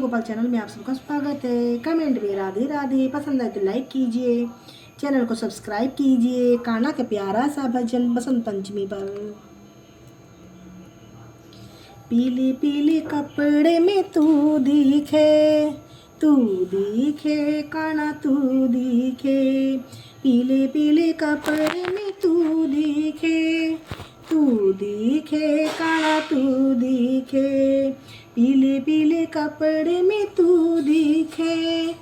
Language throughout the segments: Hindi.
गोपाल चैनल में आप सबका स्वागत है। कमेंट में राधे राधे, पसंद आए तो लाइक कीजिए, चैनल को सब्सक्राइब कीजिए। कान्हा का प्यारा सा भजन बसंत पंचमी पर। पीले पीले कपड़े में तू दिखे, तू दिखे कान्हा तू दिखे। पीले पीले कपड़े में तू दिखे, तू दिखे कान्हा तू दिखे। पीले पीले कपड़े में तू दिखे,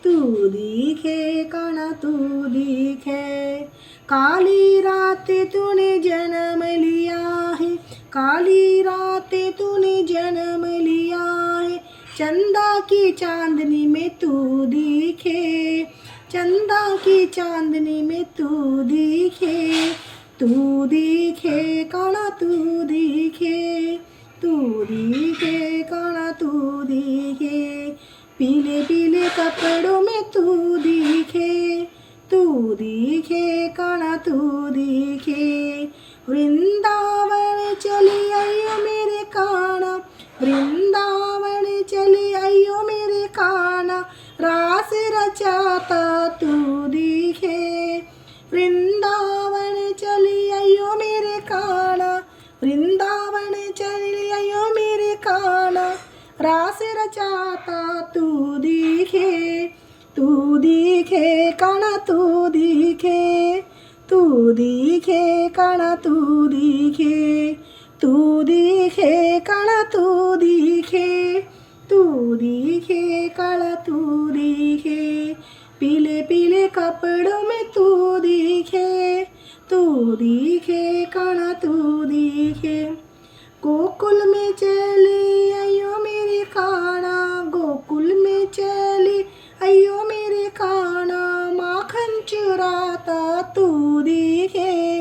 तू दिखे कान्हा तू दिखे। काली रात तूने जन्म लिया है, काली रात तूने जन्म लिया है। चंदा की चांदनी में तू दिखे, चंदा की चांदनी में तू दिखे। तू दिखे कान्हा तू दिखे, तू दिखे कान्हा तू दिखे। पीले पीले कपड़ों में तू दिखे, तू दिखे कान्हा तू दिखे। वृंदावन चली आइयो मेरे कान्हा, वृंदावन चली आइयो मेरे कान्हा। रास रचाता तू दिखे, वृंदावन चली आइयो मेरे कान्हा, वृंदावन चली आइयो मेरे कान्हा। रास रचाता तू दिखे, तू दिखे कान्हा तू दिखे, तू दिखे कान्हा तू दिखे। तू दिखे कान्हा तू दिखे, तू दिखे कान्हा तू दिखे। पीले पीले कपड़ों में तू दिखे, तू दिखे कान्हा तू दिखे। गोकुल में चली आइयो मेरे कान्हा, गोकुल में चली आइयो मेरे कान्हा। माखन चुराता तू दिखे,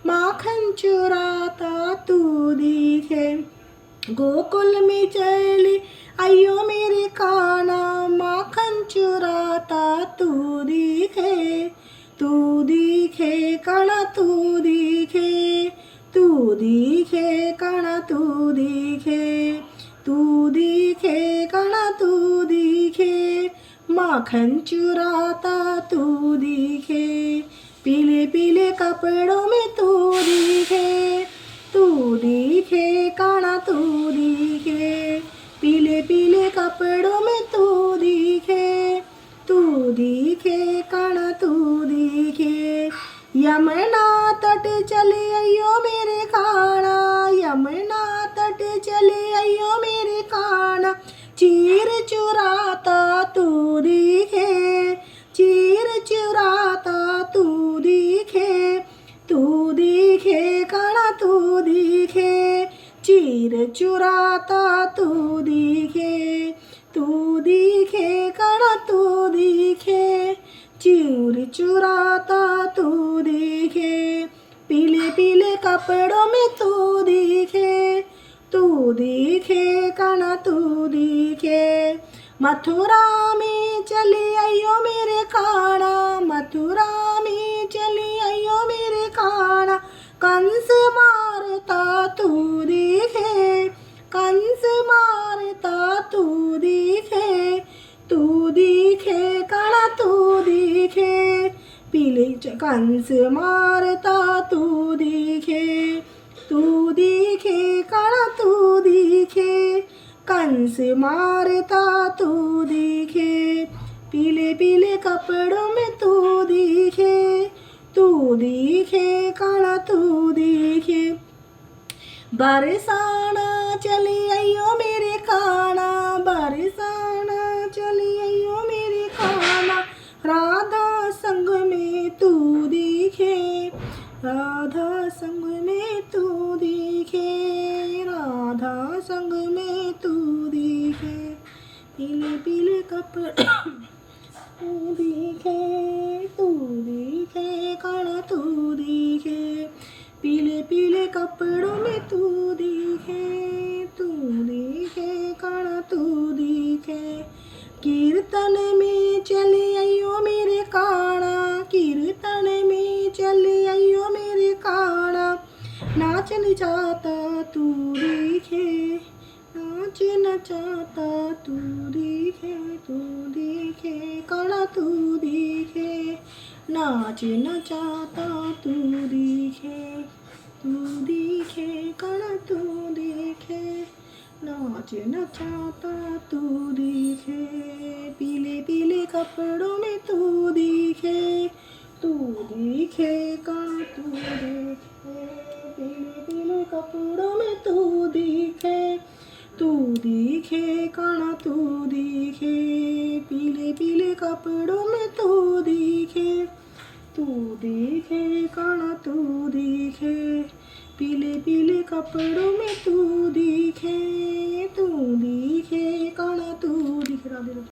माखन चुराता तू दिखे। गोकुल में चली आइयो मेरे कान्हा, माखन चुराता तू दिखे। तू दिखे कान्हा तू दिखे, तू दिखे कान्हा तू दिखे। तू दिखे कान्हा तू दिखे, माखन चुराता तू दिखे। पीले पीले कपड़ों में तू दिखे, तू दिखे कान्हा तू दिखे। पीले पीले कपड़ों में तू दिखे, तू दिखे कान्हा तू दिखे। यमुना तट चले आइयो मेरे कान्हा, यमुना तट चले आइयो मेरे कान्हा। चीर चुराता तू दिखे, चीर चुराता तू दिखे। तू दिखे कान्हा तू दिखे, चीर चुराता तू दिखे। तू दिखे कान्हा तू दिखे, चीर चुराता तू दिखे। पीले पीले कपड़ों में तू दिखे, तू दिखे कान्हा तू दिखे। मथुरा में चली आइयो मेरे कान्हा, मथुरा में चली आइयो मेरे कान्हा। कंस मारता तू दिखे, कंस मारता तू दिखे। तू दिखे कान्हा तू दिखे, पीले कंस मारता तू दिखे। तू दिखे कान्हा तू दिखे, कंस मारता तू दिखे। पीले पीले कपड़ों में तू दिखे, तू दिखे कान्हा तू दिखे। बरसाना चली आइयो मेरे कान्हा, बरसाना चली आइयो मेरे कान्हा। राधा संग में तू दिखे, राधा संग में तू दिखे, राधा संग में तू दिखे। पीले पीले कपड़े तू दिखे, तू दिखे कान्हा तू दिखे। पीले पीले कपड़ों में तू दिखे, तू दिखे कान्हा तू दिखे। कीर्तन में चली आइयो मेरे कान्हा, कीर्तन में चली आइयो मेरे कान्हा। नाचन जाता तू दिखे, नाच नाचना चाहता तू दिखे, तू दिखे काना तू दिखे, नाचना चाहता तू दिखे, तू दिखे काना तू दिखे, नाचना चाहता तू दिखे, पीले पीले कपड़ों में तू दिखे, तू दिखे काना तू दिखे, पीले पीले कपड़ों में तू दिखे, तू दिखे काना तू दिखे, पीले पीले कपड़ों में तू दिखे, तू दिखे काना तू दिखे, पीले पीले कपड़ों में तू दिखे, तू दिखे काना तू दिखे। राधे राधे।